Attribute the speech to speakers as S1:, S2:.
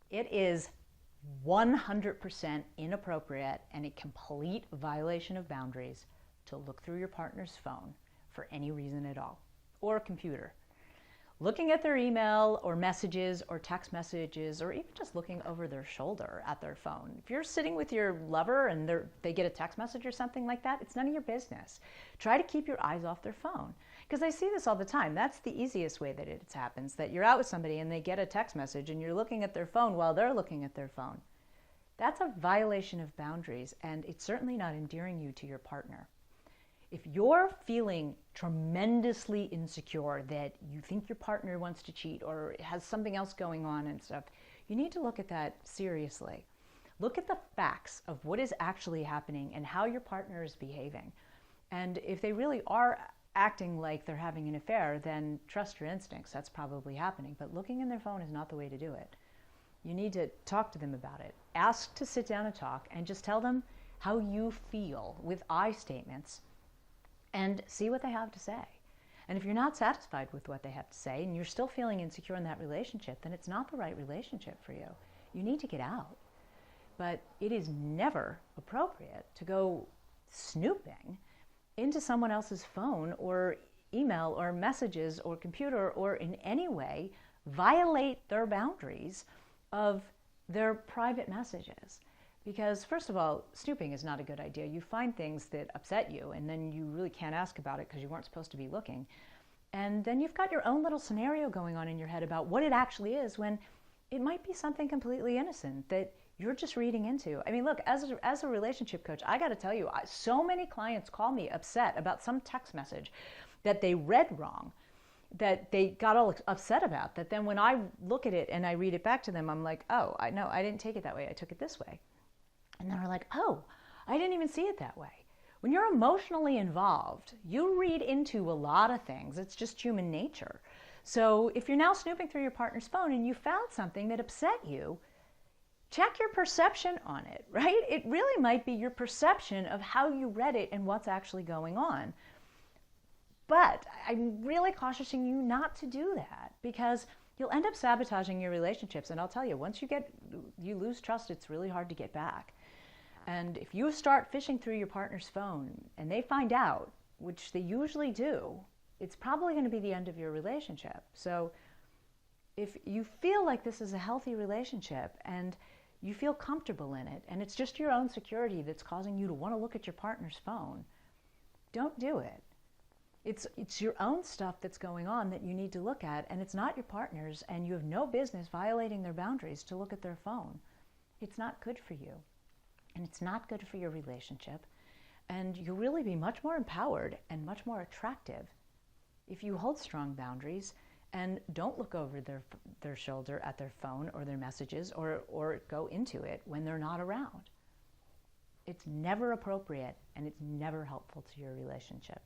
S1: It is 100% inappropriate and a complete violation of boundaries to look through your partner's phone for any reason at all, or computer. Looking at their email or messages or text messages, or even just looking over their shoulder at their phone. If you're sitting with your lover and they get a text message or something like that, it's none of your business. Try to keep your eyes off their phone. Because I see this all the time. That's the easiest way that it happens, that you're out with somebody and they get a text message and you're looking at their phone while they're looking at their phone. That's a violation of boundaries, and it's certainly not endearing you to your partner. If you're feeling tremendously insecure that you think your partner wants to cheat or has something else going on and stuff, you need to look at that seriously. Look at the facts of what is actually happening and how your partner is behaving. And if they really are acting like they're having an affair, then trust your instincts. That's probably happening. But looking in their phone is not the way to do it. You need to talk to them about it. Ask to sit down and talk, and just tell them how you feel with I statements and see what they have to say. And if you're not satisfied with what they have to say and you're still feeling insecure in that relationship, then it's not the right relationship for you. You need to get out. But it is never appropriate to go snooping into someone else's phone or email or messages or computer, or in any way violate their boundaries of their private messages. Because first of all, snooping is not a good idea. You find things that upset you and then you really can't ask about it because you weren't supposed to be looking. And then you've got your own little scenario going on in your head about what it actually is, when it might be something completely innocent that you're just reading into. I mean, look, as a relationship coach, I got to tell you, so many clients call me upset about some text message that they read wrong, that they got all upset about, that then when I look at it and I read it back to them, I'm like, oh, I didn't take it that way. I took it this way. And then they're like, oh, I didn't even see it that way. When you're emotionally involved, you read into a lot of things. It's just human nature. So if you're now snooping through your partner's phone and you found something that upset you, check your perception on it, right? It really might be your perception of how you read it and what's actually going on. But I'm really cautioning you not to do that, because you'll end up sabotaging your relationships. And I'll tell you, once you lose trust, it's really hard to get back. And if you start fishing through your partner's phone and they find out, which they usually do, it's probably going to be the end of your relationship. So if you feel like this is a healthy relationship and you feel comfortable in it, and it's just your own security that's causing you to want to look at your partner's phone, don't do it. It's your own stuff that's going on that you need to look at, and it's not your partner's, and you have no business violating their boundaries to look at their phone. It's not good for you, and it's not good for your relationship, and you'll really be much more empowered and much more attractive if you hold strong boundaries and don't look over their shoulder at their phone or their messages, or go into it when they're not around. It's never appropriate, and it's never helpful to your relationship.